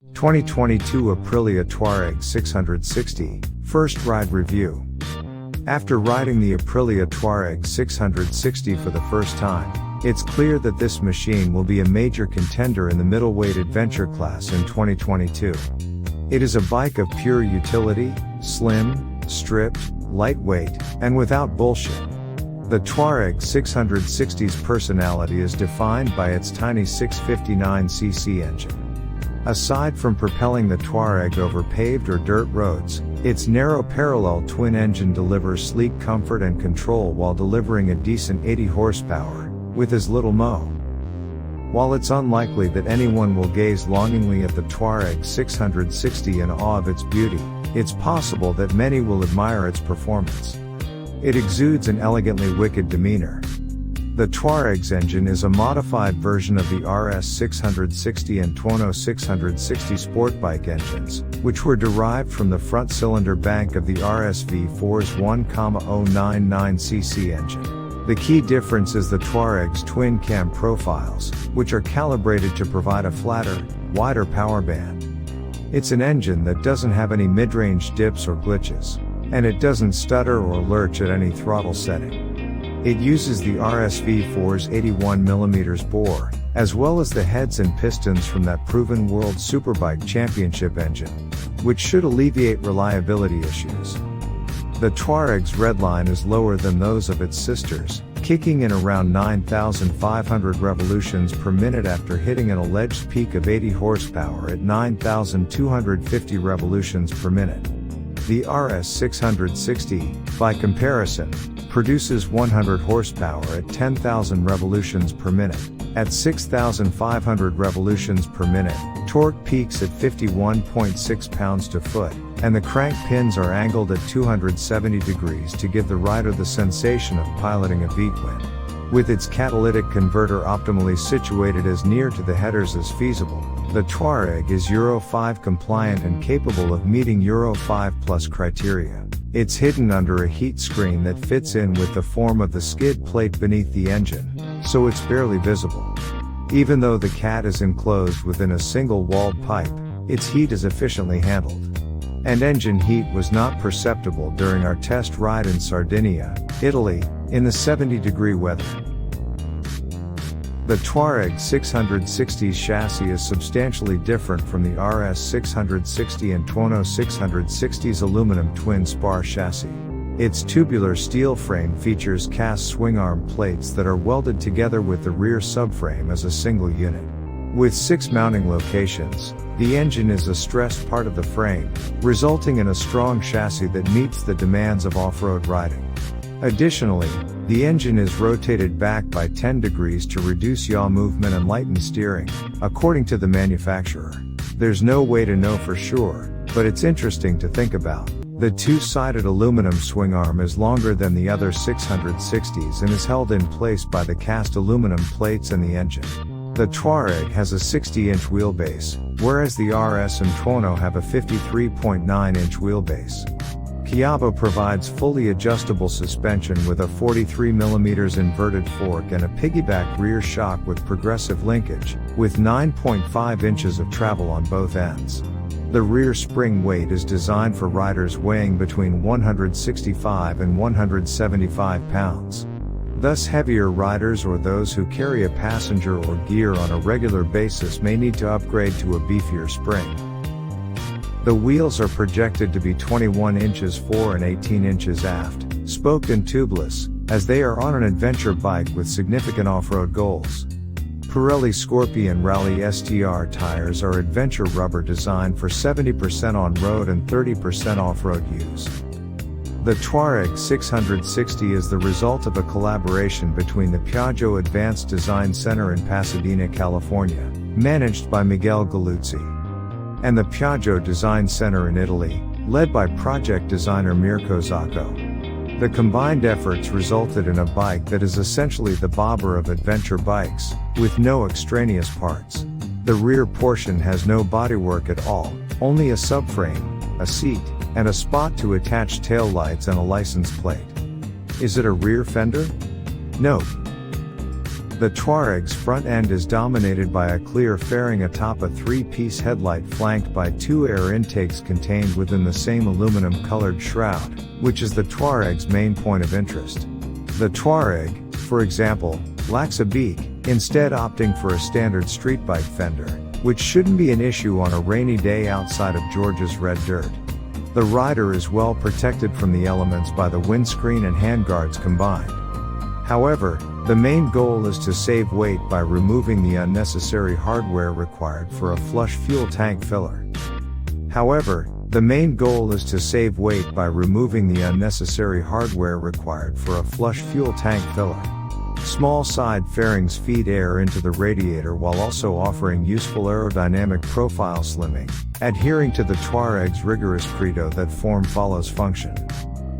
2022 Aprilia Tuareg 660, First Ride Review. After riding the Aprilia Tuareg 660 for the first time, it's clear that this machine will be a major contender in the middleweight adventure class in 2022. It is a bike of pure utility, slim, stripped, lightweight, and without bullshit. The Tuareg 660's personality is defined by its tiny 659cc engine. Aside from propelling the Tuareg over paved or dirt roads, its narrow parallel twin engine delivers sleek comfort and control while delivering a decent 80 horsepower, with as little mow. While it's unlikely that anyone will gaze longingly at the Tuareg 660 in awe of its beauty, it's possible that many will admire its performance. It exudes an elegantly wicked demeanor. The Tuareg's engine is a modified version of the RS660 and TFT 660 sportbike engines, which were derived from the front cylinder bank of the RSV4's 1,099cc engine. The key difference is the Tuareg's twin cam profiles, which are calibrated to provide a flatter, wider power band. It's an engine that doesn't have any mid-range dips or glitches, and it doesn't stutter or lurch at any throttle setting. It uses the RSV4's 81mm bore, as well as the heads and pistons from that proven World Superbike Championship engine, which should alleviate reliability issues. The Tuareg's redline is lower than those of its sisters, kicking in around 9,500 revolutions per minute after hitting an alleged peak of 80 horsepower at 9,250 revolutions per minute. The RS660, by comparison, produces 100 horsepower at 10,000 revolutions per minute. At 6,500 revolutions per minute, torque peaks at 51.6 pounds to foot, and the crank pins are angled at 270 degrees to give the rider the sensation of piloting a V-twin. With its catalytic converter optimally situated as near to the headers as feasible, the Tuareg is Euro 5 compliant and capable of meeting Euro 5+ criteria. It's hidden under a heat screen that fits in with the form of the skid plate beneath the engine, so it's barely visible. Even though the cat is enclosed within a single walled pipe, its heat is efficiently handled. And engine heat was not perceptible during our test ride in Sardinia, Italy, in the 70-degree weather. The Tuareg 660's chassis is substantially different from the RS660 and TFT 660's aluminum twin spar chassis. Its tubular steel frame features cast swing arm plates that are welded together with the rear subframe as a single unit. With 6 mounting locations, the engine is a stressed part of the frame, resulting in a strong chassis that meets the demands of off-road riding. Additionally, the engine is rotated back by 10 degrees to reduce yaw movement and lighten steering, according to the manufacturer. There's no way to know for sure, but it's interesting to think about. The two-sided aluminum swing arm is longer than the other 660s and is held in place by the cast aluminum plates and the engine. The Tuareg has a 60-inch wheelbase, whereas the RS and TFT have a 53.9-inch wheelbase. Kiaba provides fully adjustable suspension with a 43mm inverted fork and a piggyback rear shock with progressive linkage, with 9.5 inches of travel on both ends. The rear spring weight is designed for riders weighing between 165 and 175 pounds. Thus heavier riders or those who carry a passenger or gear on a regular basis may need to upgrade to a beefier spring. The wheels are projected to be 21 inches fore and 18 inches aft, spoked and tubeless, as they are on an adventure bike with significant off-road goals. Pirelli Scorpion Rally STR tires are adventure rubber designed for 70% on-road and 30% off-road use. The Tuareg 660 is the result of a collaboration between the Piaggio Advanced Design Center in Pasadena, California, managed by Miguel Galuzzi, and the Piaggio Design Center in Italy, led by project designer Mirko Zacco. The combined efforts resulted in a bike that is essentially the bobber of adventure bikes, with no extraneous parts. The rear portion has no bodywork at all, only a subframe, a seat, and a spot to attach tail lights and a license plate. Is it a rear fender? Nope. The Tuareg's front end is dominated by a clear fairing atop a 3-piece headlight flanked by 2 air intakes contained within the same aluminum-colored shroud, which is the Tuareg's main point of interest. The Tuareg, for example, lacks a beak, instead opting for a standard street bike fender, which shouldn't be an issue on a rainy day outside of Georgia's red dirt. The rider is well protected from the elements by the windscreen and handguards combined. However, the main goal is to save weight by removing the unnecessary hardware required for a flush fuel tank filler. Small side fairings feed air into the radiator while also offering useful aerodynamic profile slimming, adhering to the Tuareg's rigorous credo that form follows function.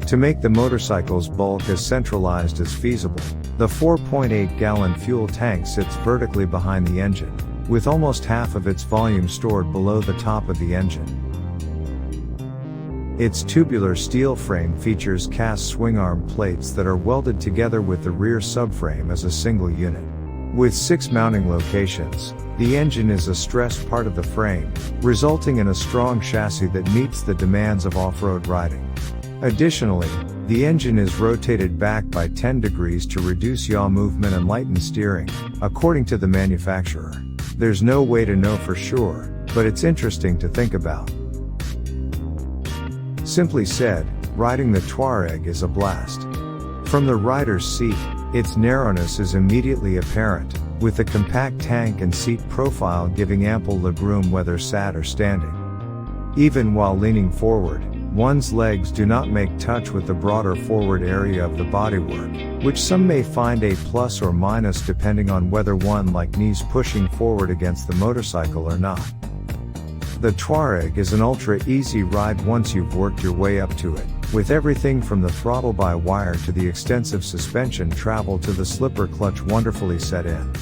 To make the motorcycle's bulk as centralized as feasible, the 4.8-gallon fuel tank sits vertically behind the engine, with almost half of its volume stored below the top of the engine. Its tubular steel frame features cast swing arm plates that are welded together with the rear subframe as a single unit. With 6 mounting locations, the engine is a stressed part of the frame, resulting in a strong chassis that meets the demands of off-road riding. Additionally, the engine is rotated back by 10 degrees to reduce yaw movement and lighten steering, according to the manufacturer. There's no way to know for sure, but it's interesting to think about. Simply said, riding the Tuareg is a blast. From the rider's seat, its narrowness is immediately apparent, with the compact tank and seat profile giving ample legroom whether sat or standing. Even while leaning forward, one's legs do not make touch with the broader forward area of the bodywork, which some may find a plus or minus depending on whether one likes knees pushing forward against the motorcycle or not. The Tuareg is an ultra-easy ride once you've worked your way up to it, with everything from the throttle-by-wire to the extensive suspension travel to the slipper clutch wonderfully set in.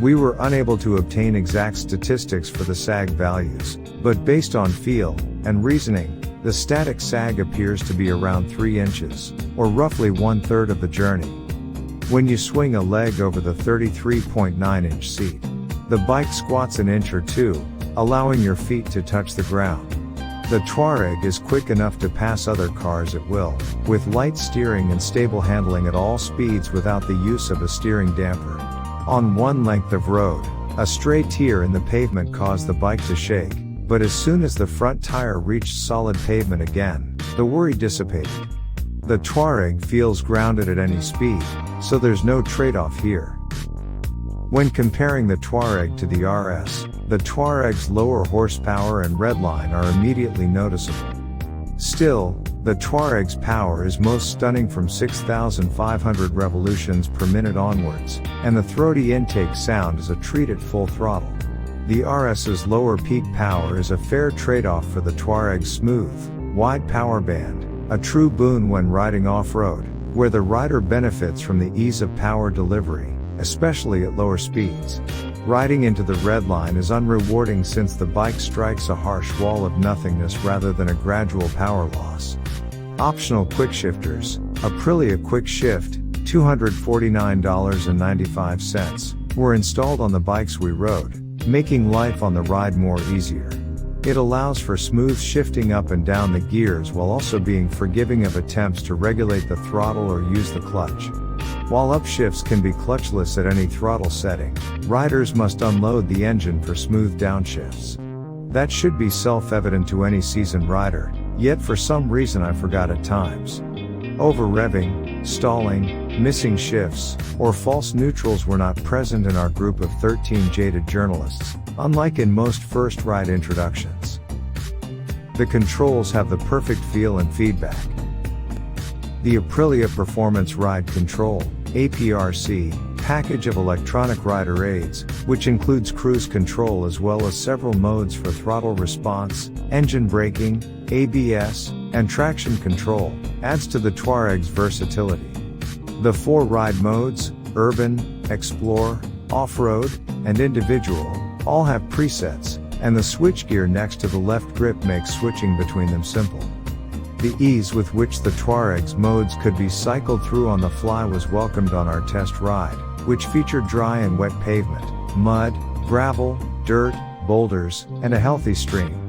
We were unable to obtain exact statistics for the sag values, but based on feel and reasoning, the static sag appears to be around 3 inches, or roughly 1/3 of the journey. When you swing a leg over the 33.9-inch seat, the bike squats an inch or two, allowing your feet to touch the ground. The Tuareg is quick enough to pass other cars at will, with light steering and stable handling at all speeds without the use of a steering damper. On one length of road, a stray tear in the pavement caused the bike to shake, but as soon as the front tire reached solid pavement again, the worry dissipated. The Tuareg feels grounded at any speed, so there's no trade-off here. When comparing the Tuareg to the RS, the Tuareg's lower horsepower and redline are immediately noticeable. Still, the Tuareg's power is most stunning from 6,500 revolutions per minute onwards, and the throaty intake sound is a treat at full throttle. The RS's lower peak power is a fair trade-off for the Tuareg's smooth, wide power band, a true boon when riding off-road, where the rider benefits from the ease of power delivery, especially at lower speeds. Riding into the red line is unrewarding since the bike strikes a harsh wall of nothingness rather than a gradual power loss. Optional quick shifters, Aprilia Quick Shift, $249.95, were installed on the bikes we rode, making life on the ride more easier. It allows for smooth shifting up and down the gears while also being forgiving of attempts to regulate the throttle or use the clutch. While upshifts can be clutchless at any throttle setting, riders must unload the engine for smooth downshifts. That should be self-evident to any seasoned rider, yet for some reason I forgot at times. Over-revving, stalling, missing shifts, or false neutrals were not present in our group of 13 jaded journalists, unlike in most first ride introductions. The controls have the perfect feel and feedback. The Aprilia Performance Ride Control, APRC, package of electronic rider aids, which includes cruise control as well as several modes for throttle response, engine braking, ABS, and traction control, adds to the Tuareg's versatility. The 4 ride modes, urban, explore, off-road, and individual, all have presets, and the switchgear next to the left grip makes switching between them simple. The ease with which the Tuareg's modes could be cycled through on the fly was welcomed on our test ride, which featured dry and wet pavement, mud, gravel, dirt, boulders, and a healthy stream.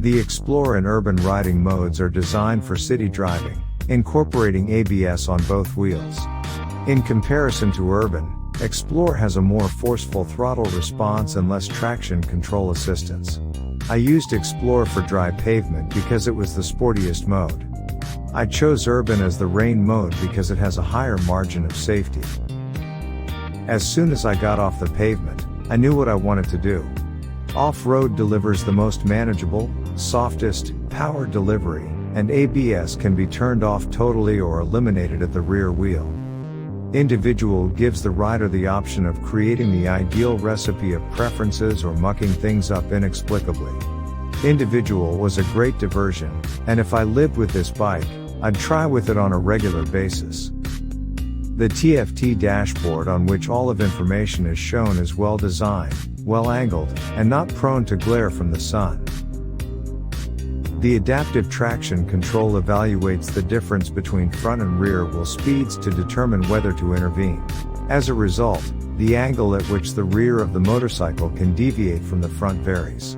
The Explore and Urban riding modes are designed for city driving, incorporating ABS on both wheels. In comparison to Urban, Explore has a more forceful throttle response and less traction control assistance. I used Explore for dry pavement because it was the sportiest mode. I chose Urban as the rain mode because it has a higher margin of safety. As soon as I got off the pavement, I knew what I wanted to do. Off-road delivers the most manageable, softest, power delivery, and ABS can be turned off totally or eliminated at the rear wheel. Individual gives the rider the option of creating the ideal recipe of preferences or mucking things up inexplicably. Individual was a great diversion, and if I lived with this bike, I'd try with it on a regular basis. The TFT dashboard on which all of information is shown is well designed, well angled, and not prone to glare from the sun. The adaptive traction control evaluates the difference between front and rear wheel speeds to determine whether to intervene. As a result, the angle at which the rear of the motorcycle can deviate from the front varies.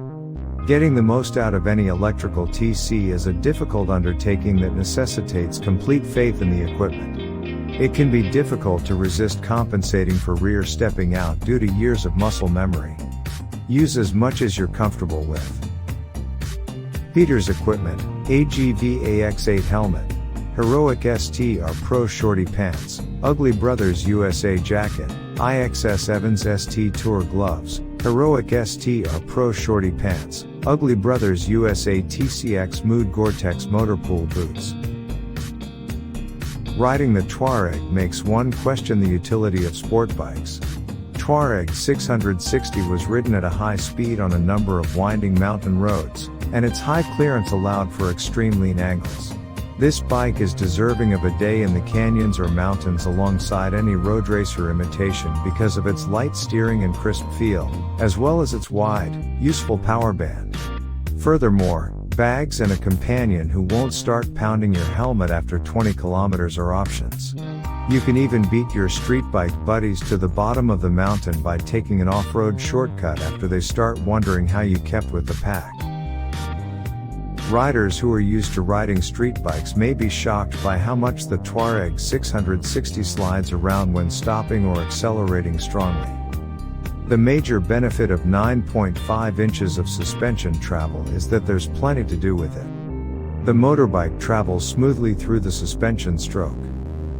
Getting the most out of any electrical TC is a difficult undertaking that necessitates complete faith in the equipment. It can be difficult to resist compensating for rear stepping out due to years of muscle memory. Use as much as you're comfortable with. Peters Equipment, AGV AX8 Helmet, Heroic STR Pro Shorty Pants, Ugly Brothers USA Jacket, IXS Evans ST Tour Gloves, Heroic STR Pro Shorty Pants, Ugly Brothers USA TCX Mood Gore-Tex Motorpool Boots. Riding the Tuareg makes one question the utility of sport bikes. Tuareg 660 was ridden at a high speed on a number of winding mountain roads, and its high clearance allowed for extreme lean angles. This bike is deserving of a day in the canyons or mountains alongside any road racer imitation because of its light steering and crisp feel, as well as its wide, useful power band. Furthermore, bags and a companion who won't start pounding your helmet after 20 kilometers are options. You can even beat your street bike buddies to the bottom of the mountain by taking an off-road shortcut after they start wondering how you kept with the pack. Riders who are used to riding street bikes may be shocked by how much the Tuareg 660 slides around when stopping or accelerating strongly. The major benefit of 9.5 inches of suspension travel is that there's plenty to do with it. The motorbike travels smoothly through the suspension stroke,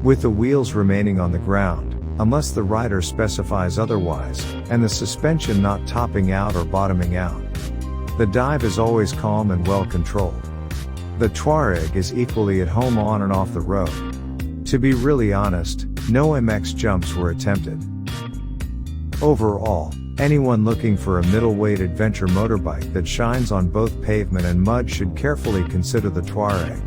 with the wheels remaining on the ground, unless the rider specifies otherwise, and the suspension not topping out or bottoming out. The dive is always calm and well controlled. The Tuareg is equally at home on and off the road. To be really honest, no MX jumps were attempted. Overall, anyone looking for a middleweight adventure motorbike that shines on both pavement and mud should carefully consider the Tuareg.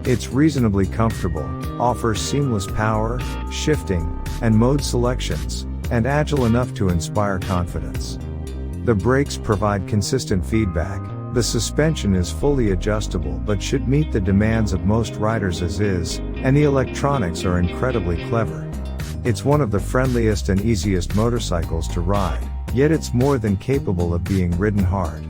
It's reasonably comfortable, offers seamless power, shifting, and mode selections, and agile enough to inspire confidence. The brakes provide consistent feedback, the suspension is fully adjustable but should meet the demands of most riders as is, and the electronics are incredibly clever. It's one of the friendliest and easiest motorcycles to ride, yet it's more than capable of being ridden hard.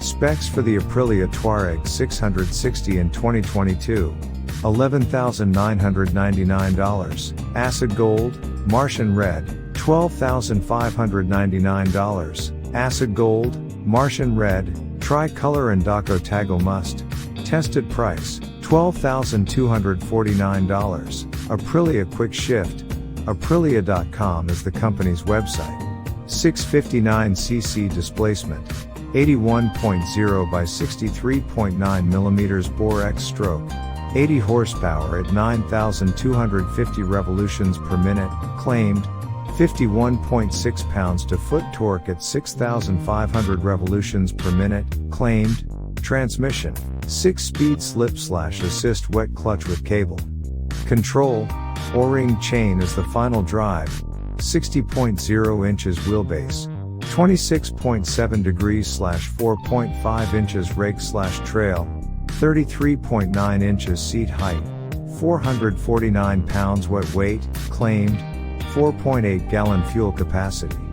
Specs for the Aprilia Tuareg 660 in 2022, $11,999, Acid Gold, Martian Red, $12,599, Acid Gold, Martian Red, Tricolor and Daco Taggle Must, Tested Price, $12,249, Aprilia Quick Shift, Aprilia.com is the company's website. 659cc displacement, 81.0 by 63.9 mm bore X stroke, 80 horsepower at 9,250 revolutions per minute, claimed, 51.6 pounds to foot torque at 6,500 revolutions per minute, claimed, transmission, 6-speed slip/assist wet clutch with cable. Control, O-ring chain is the final drive, 60.0 inches wheelbase, 26.7 degrees/4.5 inches rake/trail, 33.9 inches seat height, 449 pounds wet weight, claimed, 4.8 gallon fuel capacity.